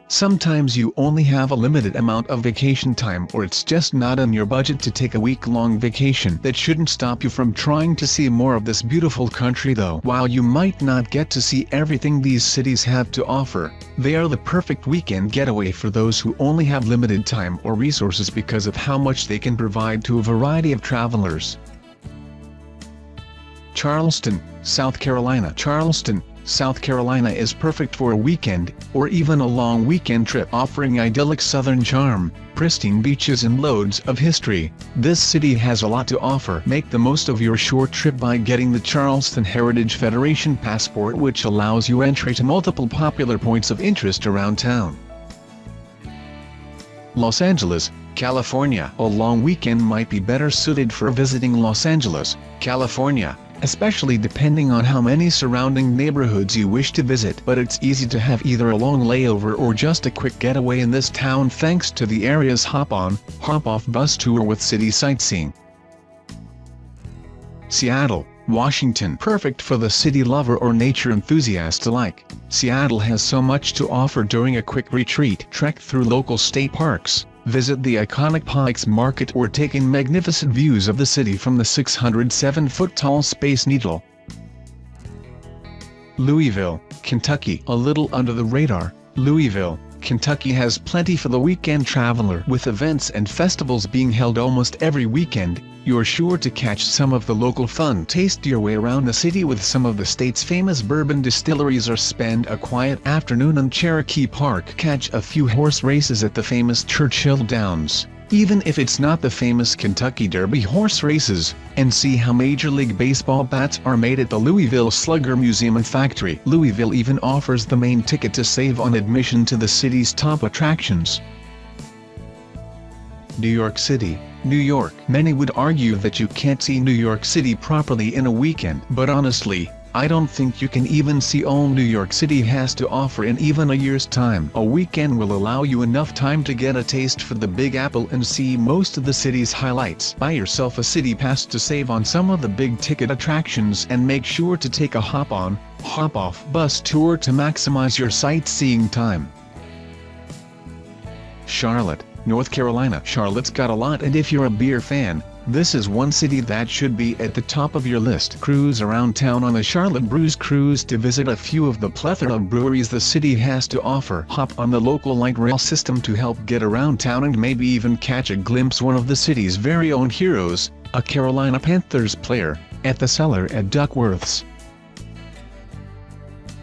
Sometimes you only have a limited amount of vacation time, or it's just not in your budget to take a week-long vacation. That shouldn't stop you from trying to see more of this beautiful country though. While you might not get to see everything these cities have to offer, they are the perfect weekend getaway for those who only have limited time or resources because of how much they can provide to a variety of travelers. Charleston, South Carolina. Charleston, South Carolina is perfect for a weekend, or even a long weekend trip, offering idyllic southern charm, pristine beaches and loads of history. This city has a lot to offer. Make the most of your short trip by getting the Charleston Heritage Federation passport, which allows you entry to multiple popular points of interest around town. Los Angeles, California. A long weekend might be better suited for visiting Los Angeles, California, especially depending on how many surrounding neighborhoods you wish to visit. But it's easy to have either a long layover or just a quick getaway in this town thanks to the area's hop-on, hop-off bus tour with city sightseeing. Seattle, Washington. Perfect for the city lover or nature enthusiast alike. Seattle has so much to offer during a quick retreat. Trek through local state parks, visit the iconic Pike's Market, or take in magnificent views of the city from the 607-foot-tall Space Needle. Louisville, Kentucky. A little under the radar, Louisville, Kentucky has plenty for the weekend traveler. With events and festivals being held almost every weekend, you're sure to catch some of the local fun. Taste your way around the city with some of the state's famous bourbon distilleries, or spend a quiet afternoon in Cherokee Park. Catch a few horse races at the famous Churchill Downs, even if it's not the famous Kentucky Derby horse races, and see how Major League Baseball bats are made at the Louisville Slugger Museum and Factory. Louisville even offers the main ticket to save on admission to the city's top attractions. New York City, New York. Many would argue that you can't see New York City properly in a weekend, but honestly, I don't think you can even see all New York City has to offer in even a year's time. A weekend will allow you enough time to get a taste for the Big Apple and see most of the city's highlights. Buy yourself a city pass to save on some of the big ticket attractions, and make sure to take a hop-on, hop-off bus tour to maximize your sightseeing time. Charlotte, North Carolina. Charlotte's got a lot, and if you're a beer fan, this is one city that should be at the top of your list. Cruise around town on the Charlotte Brews Cruise to visit a few of the plethora of breweries the city has to offer. Hop on the local light rail system to help get around town, and maybe even catch a glimpse one of the city's very own heroes, a Carolina Panthers player, at the Cellar at Duckworth's.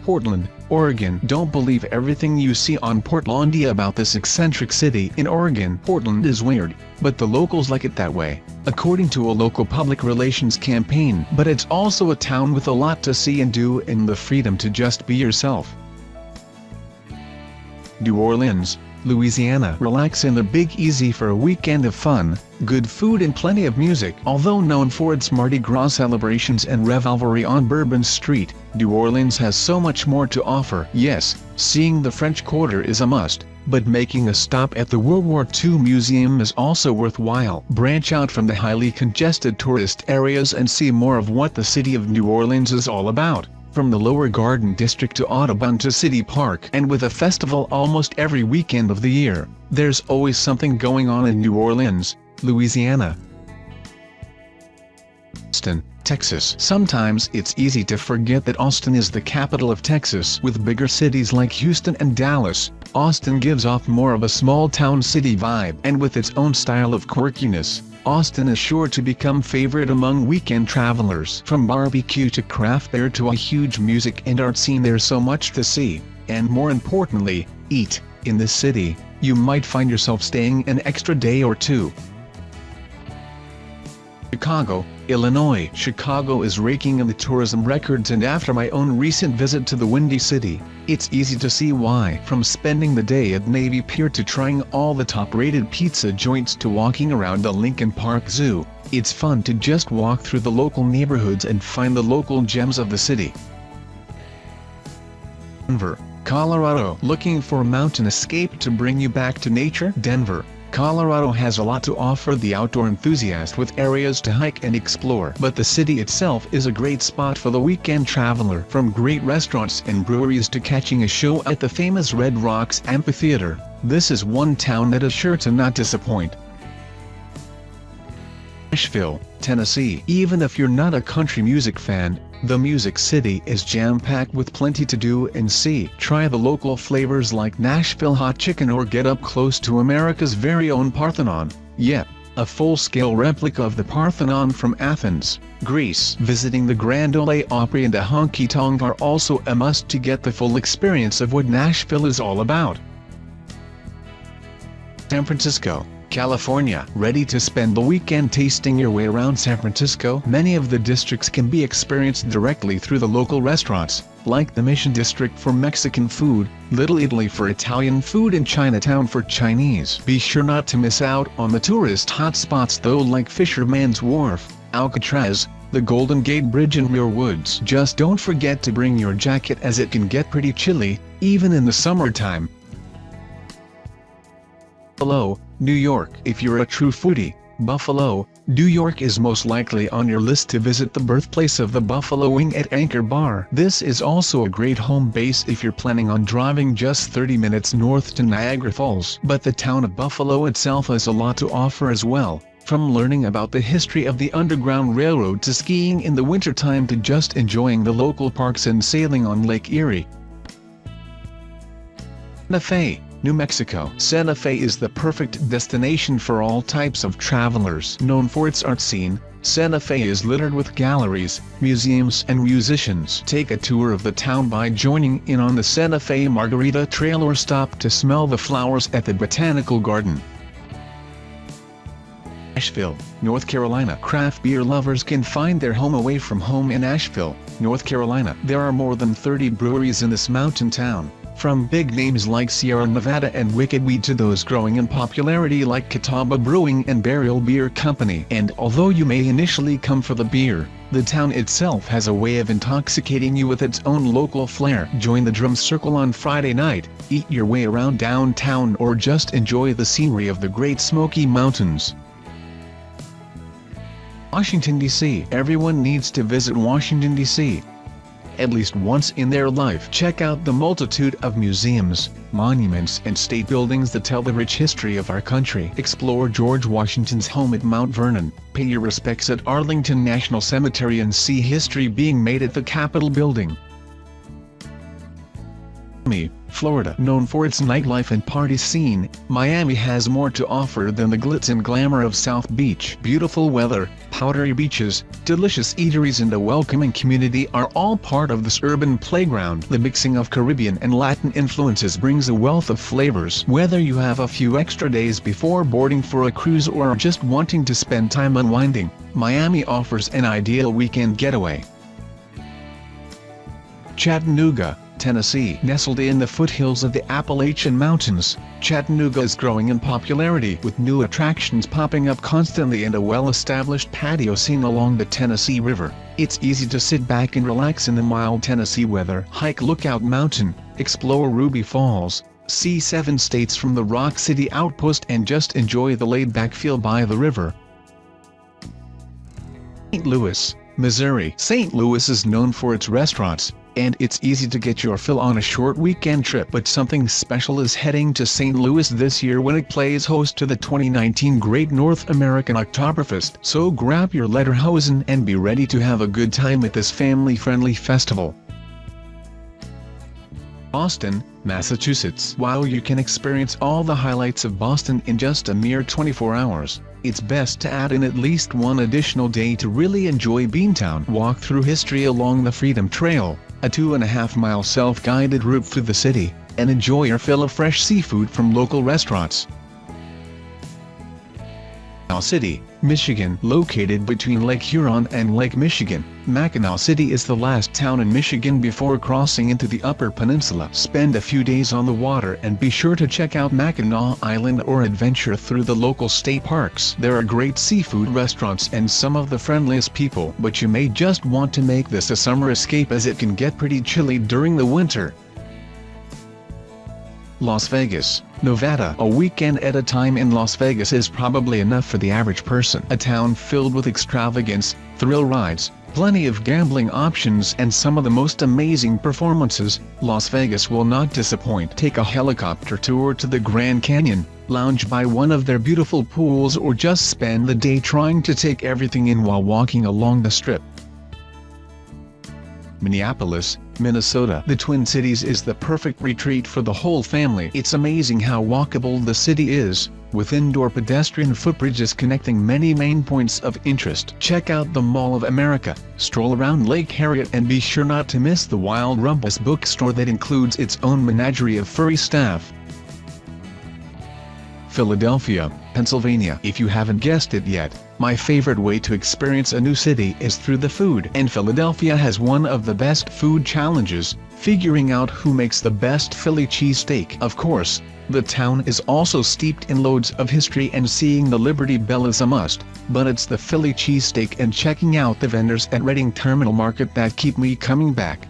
Portland, Oregon. Don't believe everything you see on Portlandia about this eccentric city in Oregon. Portland is weird, but the locals like it that way, according to a local public relations campaign. But it's also a town with a lot to see and do, and the freedom to just be yourself. New Orleans, Louisiana. Relax in the Big Easy for a weekend of fun, good food and plenty of music. Although known for its Mardi Gras celebrations and revelry on Bourbon Street, New Orleans has so much more to offer. Yes, seeing the French Quarter is a must, but making a stop at the World War II Museum is also worthwhile. Branch out from the highly congested tourist areas and see more of what the city of New Orleans is all about. From the Lower Garden District to Audubon to City Park, and with a festival almost every weekend of the year, there's always something going on in New Orleans, Louisiana. Austin, Texas. Sometimes it's easy to forget that Austin is the capital of Texas. With bigger cities like Houston and Dallas, Austin gives off more of a small-town city vibe, and with its own style of quirkiness, Austin is sure to become favorite among weekend travelers. From barbecue to craft beer to a huge music and art scene, there's so much to see, and more importantly, eat, in this city. You might find yourself staying an extra day or two. Chicago, Illinois. Chicago is raking in the tourism records, and after my own recent visit to the Windy City, it's easy to see why. From spending the day at Navy Pier to trying all the top-rated pizza joints to walking around the Lincoln Park Zoo, it's fun to just walk through the local neighborhoods and find the local gems of the city. Denver, Colorado. Looking for a mountain escape to bring you back to nature? Denver, Colorado has a lot to offer the outdoor enthusiast with areas to hike and explore. But the city itself is a great spot for the weekend traveler. From great restaurants and breweries to catching a show at the famous Red Rocks Amphitheater, this is one town that is sure to not disappoint. Nashville, Tennessee. Even if you're not a country music fan, the Music City is jam-packed with plenty to do and see. Try the local flavors like Nashville hot chicken or get up close to America's very own Parthenon. Yep, a full-scale replica of the Parthenon from Athens, Greece. Visiting the Grand Ole Opry and a honky-tonk are also a must to get the full experience of what Nashville is all about. San Francisco, California. Ready to spend the weekend tasting your way around San Francisco? Many of the districts can be experienced directly through the local restaurants, like the Mission District for Mexican food, Little Italy for Italian food and Chinatown for Chinese. Be sure not to miss out on the tourist hotspots though, like Fisherman's Wharf, Alcatraz, the Golden Gate Bridge and Muir Woods. Just don't forget to bring your jacket as it can get pretty chilly, even in the summertime. Buffalo, New York. If you're a true foodie, Buffalo, New York is most likely on your list to visit. The birthplace of the Buffalo Wing at Anchor Bar. This is also a great home base if you're planning on driving just 30 minutes north to Niagara Falls. But the town of Buffalo itself has a lot to offer as well, from learning about the history of the Underground Railroad to skiing in the wintertime to just enjoying the local parks and sailing on Lake Erie. Santa Fe, New Mexico. Santa Fe is the perfect destination for all types of travelers. Known for its art scene, Santa Fe is littered with galleries, museums and musicians. Take a tour of the town by joining in on the Santa Fe Margarita Trail or stop to smell the flowers at the Botanical Garden. Asheville, North Carolina. Craft beer lovers can find their home away from home in Asheville, North Carolina. There are more than 30 breweries in this mountain town, from big names like Sierra Nevada and Wicked Weed to those growing in popularity like Catawba Brewing and Burial Beer Company. And although you may initially come for the beer, the town itself has a way of intoxicating you with its own local flair. Join the Drum Circle on Friday night, eat your way around downtown or just enjoy the scenery of the Great Smoky Mountains. Washington, D.C. Everyone needs to visit Washington, D.C. at least once in their life. Check out the multitude of museums, monuments and state buildings that tell the rich history of our country. Explore George Washington's home at Mount Vernon, pay your respects at Arlington National Cemetery and see history being made at the Capitol building. Miami, Florida. Known for its nightlife and party scene, Miami has more to offer than the glitz and glamour of South Beach. Beautiful weather, powdery beaches, delicious eateries and a welcoming community are all part of this urban playground. The mixing of Caribbean and Latin influences brings a wealth of flavors. Whether you have a few extra days before boarding for a cruise or are just wanting to spend time unwinding, Miami offers an ideal weekend getaway. Chattanooga, Tennessee. Nestled in the foothills of the Appalachian Mountains, Chattanooga is growing in popularity with new attractions popping up constantly and a well-established patio scene along the Tennessee River. It's easy to sit back and relax in the mild Tennessee weather. Hike Lookout Mountain, explore Ruby Falls, see 7 states from the Rock City Outpost and just enjoy the laid-back feel by the river. St. Louis, Missouri. St. Louis is known for its restaurants, and it's easy to get your fill on a short weekend trip. But something special is heading to St. Louis this year when it plays host to the 2019 Great North American Oktoberfest. So grab your lederhosen and be ready to have a good time at this family-friendly festival. Boston, Massachusetts. While you can experience all the highlights of Boston in just a mere 24 hours, it's best to add in at least one additional day to really enjoy Beantown. Walk through history along the Freedom Trail, a 2.5-mile self-guided route through the city, and enjoy your fill of fresh seafood from local restaurants. Mackinaw City, Michigan. Located between Lake Huron and Lake Michigan, Mackinaw City is the last town in Michigan before crossing into the Upper Peninsula. Spend a few days on the water and be sure to check out Mackinaw Island or adventure through the local state parks. There are great seafood restaurants and some of the friendliest people, but you may just want to make this a summer escape as it can get pretty chilly during the winter. Las Vegas, Nevada. A weekend at a time in Las Vegas is probably enough for the average person. A town filled with extravagance, thrill rides, plenty of gambling options and some of the most amazing performances. Las Vegas will not disappoint. Take a helicopter tour to the Grand Canyon, lounge by one of their beautiful pools or just spend the day trying to take everything in while walking along the Strip. Minneapolis, Minnesota. The Twin Cities is the perfect retreat for the whole family. It's amazing how walkable the city is, with indoor pedestrian footbridges connecting many main points of interest. Check out the Mall of America, stroll around Lake Harriet and be sure not to miss the Wild Rumpus bookstore that includes its own menagerie of furry staff. Philadelphia, Pennsylvania. If you haven't guessed it yet, my favorite way to experience a new city is through the food. And Philadelphia has one of the best food challenges, figuring out who makes the best Philly cheesesteak. Of course, the town is also steeped in loads of history and seeing the Liberty Bell is a must, but it's the Philly cheesesteak and checking out the vendors at Reading Terminal Market that keep me coming back.